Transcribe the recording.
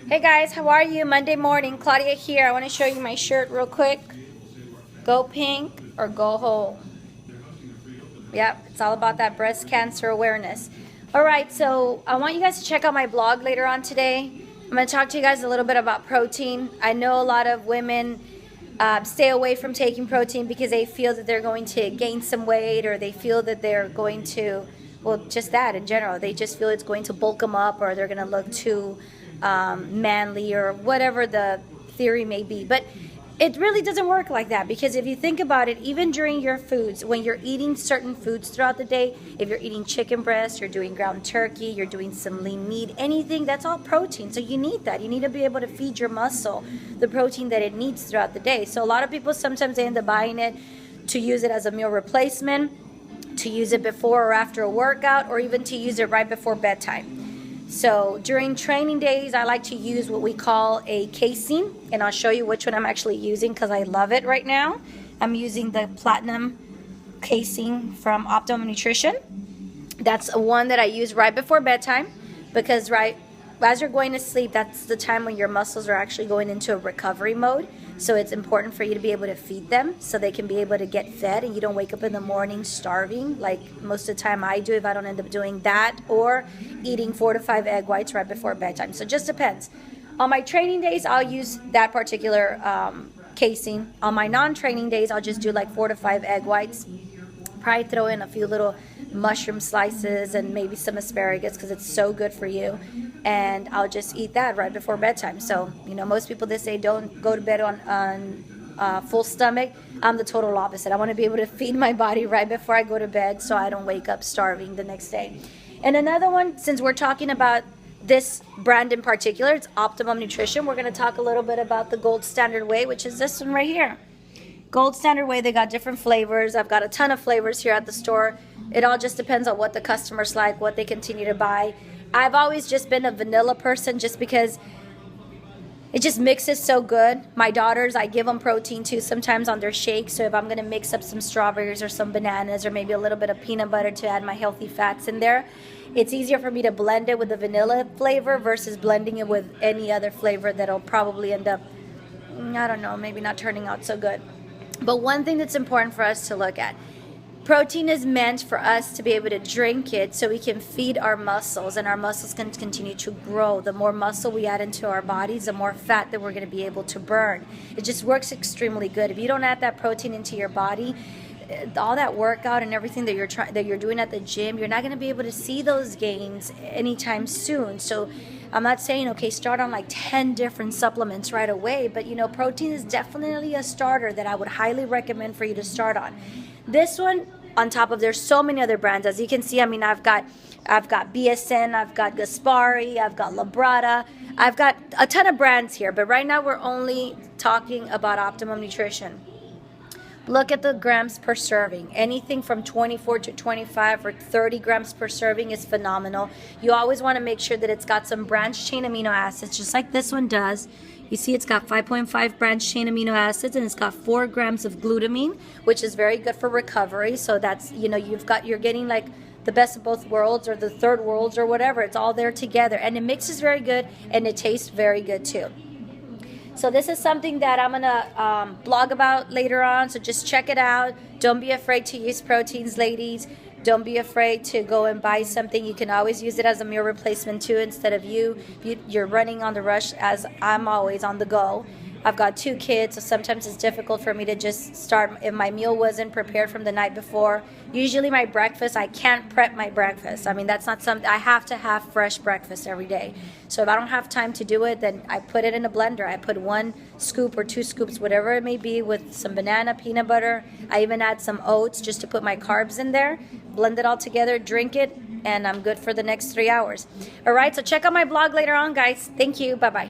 Hey guys, how are you? Monday morning, Claudia here. I want to show you my shirt real quick. Go pink or go whole. Yep, it's all about that breast cancer awareness. Alright, so I want you guys to check out my blog later on today. I'm going to talk to you guys a little bit about protein. I know a lot of women stay away from taking protein because they feel that they're going to gain some weight, or they feel that they're going to, well, just that in general. They just feel it's going to bulk them up, or they're going to look too manly, or whatever the theory may be. But it really doesn't work like that, because if you think about it, even during your foods, when you're eating certain foods throughout the day, if you're eating chicken breast, you're doing ground turkey, you're doing some lean meat, anything, that's all protein. So you need that. You need to be able to feed your muscle the protein that it needs throughout the day. So a lot of people, sometimes they end up buying it to use it as a meal replacement, to use it before or after a workout, or even to use it right before bedtime. So during training days, I like to use what we call a casein, and I'll show you which one I'm actually using because I love it right now. I'm using the platinum casein from Optimum Nutrition. That's one that I use right before bedtime, because right as you're going to sleep, that's the time when your muscles are actually going into a recovery mode. So it's important for you to be able to feed them so they can be able to get fed, and you don't wake up in the morning starving like most of the time I do, if I don't end up doing that, or eating 4 to 5 egg whites right before bedtime. So it just depends. On my training days, I'll use that particular casein. On my non-training days, I'll just do like 4 to 5 egg whites. Probably throw in a few little mushroom slices and maybe some asparagus, because it's so good for you. And I'll just eat that right before bedtime. So, you know, most people, they say don't go to bed on full stomach. I'm the total opposite. I want to be able to feed my body right before I go to bed, so I don't wake up starving the next day. And another one, since we're talking about this brand in particular, it's Optimum Nutrition. We're going to talk a little bit about the Gold Standard Whey, which is this one right here. Gold Standard Whey, they got different flavors. I've got a ton of flavors here at the store. It all just depends on what the customers like, what they continue to buy. I've always just been a vanilla person, just because it just mixes so good. My daughters, I give them protein too sometimes on their shakes. So if I'm going to mix up some strawberries or some bananas, or maybe a little bit of peanut butter to add my healthy fats in there, it's easier for me to blend it with the vanilla flavor versus blending it with any other flavor that'll probably end up, I don't know, maybe not turning out so good. But one thing that's important for us to look at, protein is meant for us to be able to drink it so we can feed our muscles, and our muscles can continue to grow. The more muscle we add into our bodies, the more fat that we're going to be able to burn. It just works extremely good. If you don't add that protein into your body, all that workout and everything that you're doing at the gym, you're not going to be able to see those gains anytime soon. So I'm not saying, okay, start on like 10 different supplements right away, but you know, protein is definitely a starter that I would highly recommend for you to start on. This one, on top of, there's so many other brands. As you can see, I mean, I've got BSN, I've got Gaspari, I've got Labrada, I've got a ton of brands here, but right now we're only talking about Optimum Nutrition. Look at the grams per serving. Anything from 24 to 25 or 30 grams per serving is phenomenal. You always want to make sure that it's got some branched chain amino acids, just like this one does. You see it's got 5.5 branched chain amino acids, and it's got 4 grams of glutamine, which is very good for recovery. So that's, you know, you're getting like the best of both worlds, or the third worlds, or whatever. It's all there together, and it mixes very good, and it tastes very good too. So this is something that I'm going to blog about later on, so just check it out. Don't be afraid to use proteins, ladies. Don't be afraid to go and buy something. You can always use it as a meal replacement too, instead of you're running on the rush, as I'm always on the go. I've got 2 kids, so sometimes it's difficult for me to just start if my meal wasn't prepared from the night before. Usually my breakfast, I can't prep my breakfast. I mean, that's not something, I have to have fresh breakfast every day. So if I don't have time to do it, then I put it in a blender. I put 1 scoop or 2 scoops, whatever it may be, with some banana, peanut butter. I even add some oats just to put my carbs in there. Blend it all together, drink it, and I'm good for the next 3 hours. All right, so check out my blog later on, guys. Thank you. Bye-bye.